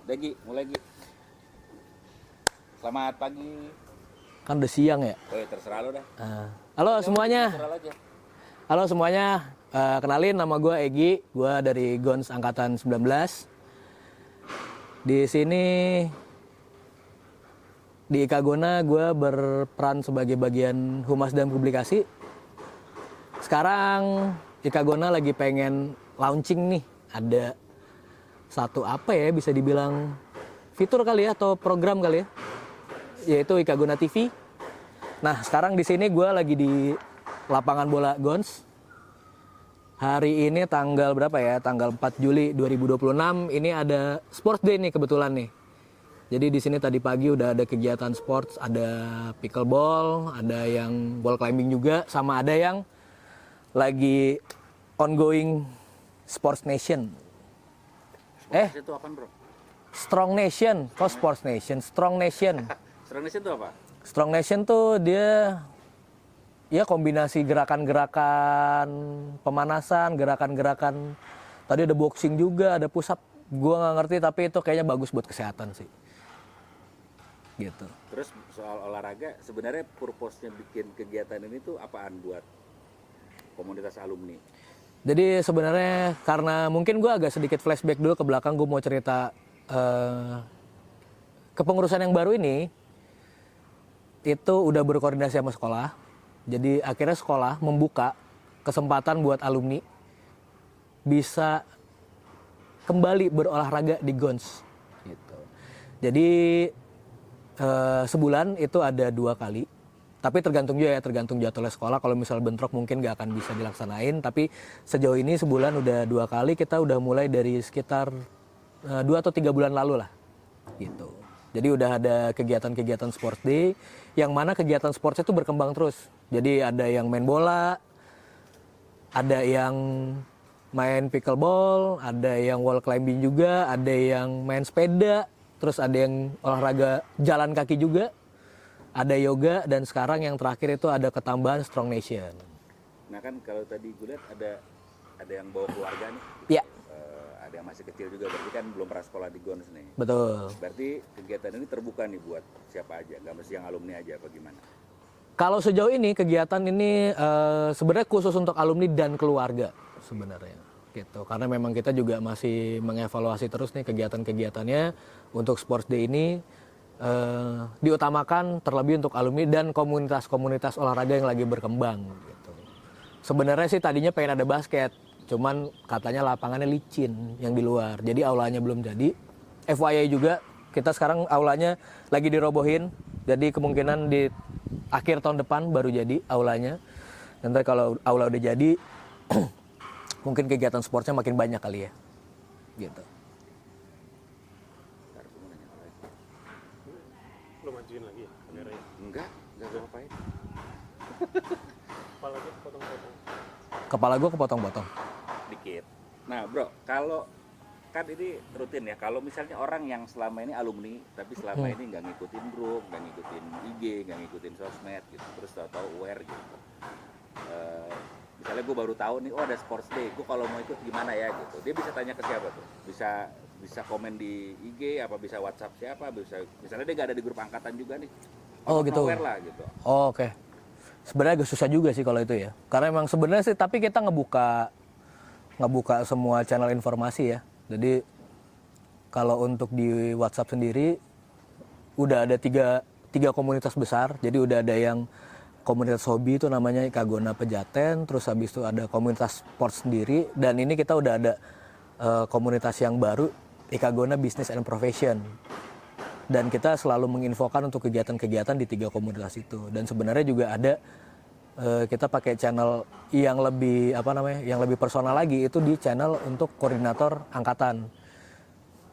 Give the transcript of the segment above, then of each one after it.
Degi, mulai Gi. Selamat pagi. Kan udah siang ya. Terserah lo dah. Halo semuanya. Natural aja. Halo semuanya. Kenalin, nama gue Egi. Gue dari Gons Angkatan 19. Di sini di Ikagona gue berperan sebagai bagian humas dan publikasi. Sekarang Ikagona lagi pengen launching nih. Ada satu apa ya, bisa dibilang fitur kali ya, atau program kali ya, yaitu Ikagona TV. Nah, sekarang di sini gue lagi di lapangan bola Gons. Hari ini tanggal berapa ya? Tanggal 4 Juli 2026. Ini ada Sports Day nih kebetulan nih. Jadi di sini tadi pagi udah ada kegiatan sports, ada pickleball, ada yang wall climbing juga, sama ada yang lagi ongoing Sports Nation. Sports itu apaan, Bro? Strong Nation, kok Sports Nation? Strong Nation. Strong Nation itu apa? Strong Nation tuh dia ya kombinasi gerakan-gerakan pemanasan, gerakan-gerakan. Tadi ada boxing juga, ada push up. Gua nggak ngerti, tapi itu kayaknya bagus buat kesehatan sih. Gitu. Terus soal olahraga, sebenarnya purpose-nya bikin kegiatan ini tuh apaan buat komunitas alumni? Jadi sebenarnya karena mungkin gue agak sedikit flashback dulu ke belakang, gue mau cerita kepengurusan yang baru ini itu udah berkoordinasi sama sekolah. Jadi akhirnya sekolah membuka kesempatan buat alumni bisa kembali berolahraga di Gons. Gitu. Jadi sebulan itu ada 2 kali. Tapi tergantung juga ya, tergantung jadwalnya sekolah. Kalau misal bentrok mungkin nggak akan bisa dilaksanain. Tapi sejauh ini sebulan udah 2 kali. Kita udah mulai dari sekitar 2 atau 3 bulan lalu lah. Gitu. Jadi udah ada kegiatan-kegiatan sports day. Yang mana kegiatan sports itu berkembang terus. Jadi ada yang main bola. Ada yang main pickleball. Ada yang wall climbing juga. Ada yang main sepeda. Terus ada yang olahraga jalan kaki juga. Ada yoga, dan sekarang yang terakhir itu ada ketambahan Strong Nation. Nah kan kalau tadi gue lihat ada yang bawa keluarga nih. Iya. Ada yang masih kecil juga, berarti kan belum pernah sekolah di Gons nih. Betul. Berarti kegiatan ini terbuka nih buat siapa aja, nggak mesti yang alumni aja apa gimana? Kalau sejauh ini kegiatan ini sebenarnya khusus untuk alumni dan keluarga sebenarnya. Gitu. Karena memang kita juga masih mengevaluasi terus nih kegiatan-kegiatannya. Untuk Sports Day ini diutamakan terlebih untuk alumni dan komunitas-komunitas olahraga yang lagi berkembang gitu. Sebenarnya sih tadinya pengen ada basket, cuman katanya lapangannya licin yang di luar, jadi aulanya belum jadi. FYI juga, kita sekarang aulanya lagi dirobohin, jadi kemungkinan di akhir tahun depan baru jadi aulanya. Nanti kalau aula udah jadi mungkin kegiatan sportnya makin banyak kali ya gitu. Lo majuin lagi ya kameranya? Enggak gue ngapain. Kepala gue kepotong-potong. Dikit. Nah bro, kalau kan ini rutin ya, kalau misalnya orang yang selama ini alumni tapi selama ini nggak ngikutin grup, nggak ngikutin IG, nggak ngikutin sosmed gitu, terus tahu aware gitu, misalnya gue baru tahu nih, oh ada Sports Day, gue kalau mau ikut gimana ya gitu, dia bisa tanya ke siapa tuh? Bisa komen di IG, apa bisa WhatsApp siapa, bisa misalnya dia nggak ada di grup angkatan juga nih. Oh gitu. Aware lah gitu. Oh, oke. Sebenarnya agak susah juga sih kalau itu ya. Karena emang sebenarnya sih, tapi kita ngebuka semua channel informasi ya. Jadi kalau untuk di WhatsApp sendiri udah ada tiga komunitas besar. Jadi udah ada yang komunitas hobi itu namanya Ikagona Pejaten, terus habis itu ada komunitas sport sendiri, dan ini kita udah ada komunitas yang baru, Ikagona Business and Profession. Dan kita selalu menginfokan untuk kegiatan-kegiatan di 3 komunitas itu. Dan sebenarnya juga ada kita pakai channel yang lebih yang lebih personal lagi, itu di channel untuk koordinator angkatan.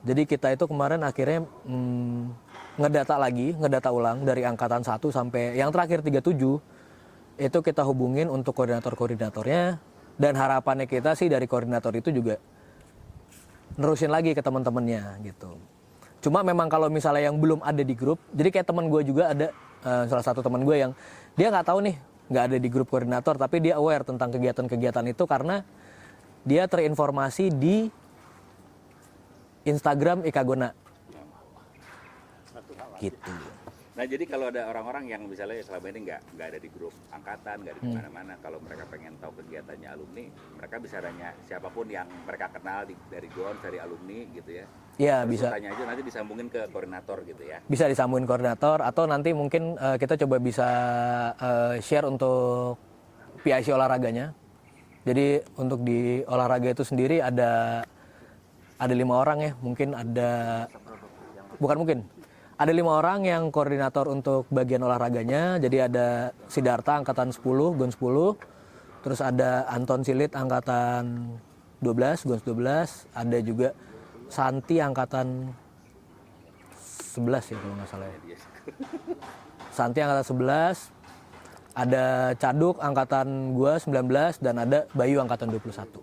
Jadi kita itu kemarin akhirnya ngedata ulang dari angkatan 1 sampai yang terakhir 37 itu kita hubungin untuk koordinator-koordinatornya, dan harapannya kita sih dari koordinator itu juga nerusin lagi ke teman-temannya gitu. Cuma memang kalau misalnya yang belum ada di grup, jadi kayak teman gue juga ada salah satu teman gue yang dia nggak tahu nih, nggak ada di grup koordinator, tapi dia aware tentang kegiatan-kegiatan itu karena dia terinformasi di Instagram Ikagona. gitu. Nah jadi kalau ada orang-orang yang misalnya selama ini nggak ada di grup angkatan, nggak ada di mana-mana, kalau mereka pengen tahu kegiatannya alumni, mereka bisa tanya siapapun yang mereka kenal dari GONS, dari alumni gitu ya. Iya, Terus bisa. tanya aja, nanti disambungin ke koordinator gitu ya. Bisa disambungin koordinator atau nanti mungkin kita coba bisa share untuk PIC olahraganya. Jadi untuk di olahraga itu sendiri ada 5 orang ya, mungkin ada 5 orang yang koordinator untuk bagian olahraganya. Jadi ada Sidarta angkatan 10, GONS 10. Terus ada Anton Silit angkatan 12, GONS 12. Ada juga Santi angkatan 11 ya kalau nggak salah ya. Santi angkatan 11. Ada Caduk angkatan gua 19 dan ada Bayu angkatan 21.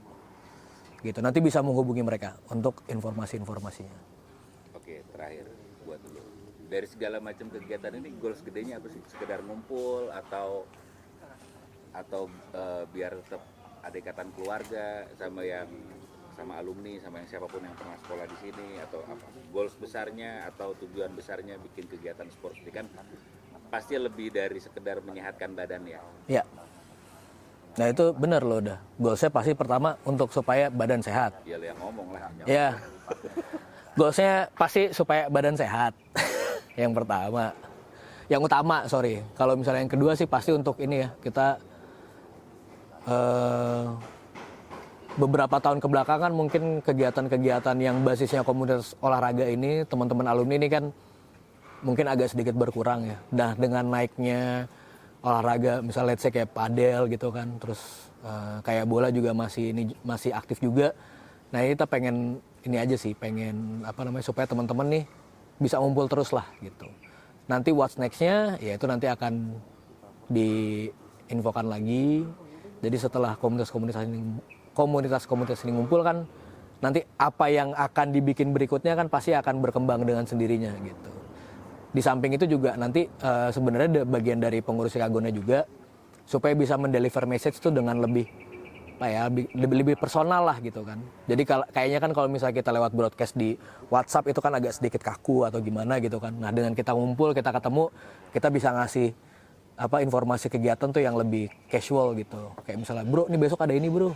Gitu. Nanti bisa menghubungi mereka untuk informasi-informasinya. Oke, terakhir buat dulu. Dari segala macam kegiatan ini goals gedenya apa sih? Sekedar ngumpul atau biar tetap ada ikatan keluarga sama alumni, sama yang siapapun yang pernah sekolah di sini, atau apa? Goals besarnya atau tujuan besarnya bikin kegiatan sport ini kan pasti lebih dari sekedar menyehatkan badan ya. Ya. Nah itu benar loh udah. Goalsnya pasti pertama untuk supaya badan sehat. Ya lo yang ngomong lah. Ya. Goalsnya pasti supaya badan sehat. Yang pertama. Yang utama, sorry. Kalau misalnya yang kedua sih pasti untuk ini ya. Kita beberapa tahun kebelakangan mungkin kegiatan-kegiatan yang basisnya komunitas olahraga ini, teman-teman alumni ini kan mungkin agak sedikit berkurang ya. Nah dengan naiknya olahraga, misalnya let's say kayak padel gitu kan, terus kayak bola juga masih aktif juga. Nah kita pengen ini aja sih, pengen supaya teman-teman nih bisa ngumpul terus lah gitu. Nanti what's next-nya ya itu nanti akan diinfokan lagi. Jadi setelah komunitas-komunitas ini ngumpul kan, nanti apa yang akan dibikin berikutnya kan pasti akan berkembang dengan sendirinya gitu. Di samping itu juga nanti sebenarnya bagian dari pengurus Kagona juga supaya bisa mendeliver message itu dengan lebih personal lah gitu kan. Jadi kayaknya kan kalau misalnya kita lewat broadcast di WhatsApp itu kan agak sedikit kaku atau gimana gitu kan. Nah dengan kita ngumpul, kita ketemu, kita bisa ngasih informasi kegiatan tuh yang lebih casual gitu. Kayak misalnya, bro, ini besok ada ini bro.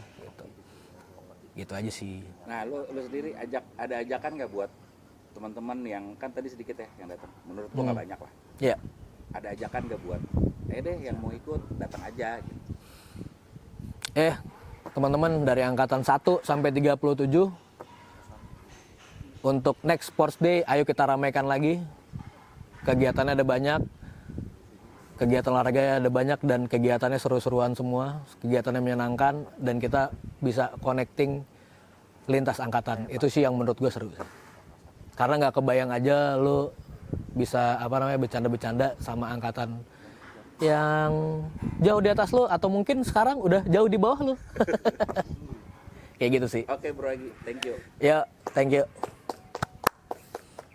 Gitu aja sih. Nah lo sendiri ada ajakan nggak buat teman-teman yang kan tadi sedikit ya yang datang? Menurut lo nggak banyak lah. Iya. Ada ajakan nggak buat, deh yang mau ikut datang aja gitu. Teman-teman dari angkatan 1 sampai 37 untuk next sports day, ayo kita ramaikan lagi. Kegiatannya ada banyak, kegiatan olahraga ada banyak dan kegiatannya seru-seruan semua, kegiatannya menyenangkan dan kita bisa connecting lintas angkatan. Itu sih yang menurut gue seru. Karena nggak kebayang aja lo bisa bercanda-bercanda sama angkatan yang jauh di atas lo atau mungkin sekarang udah jauh di bawah lo. Kayak gitu sih. Oke bro Agi, thank you. Ya, thank you.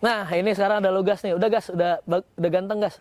Nah, ini sekarang ada lo gas nih. Udah gas, udah ganteng gas.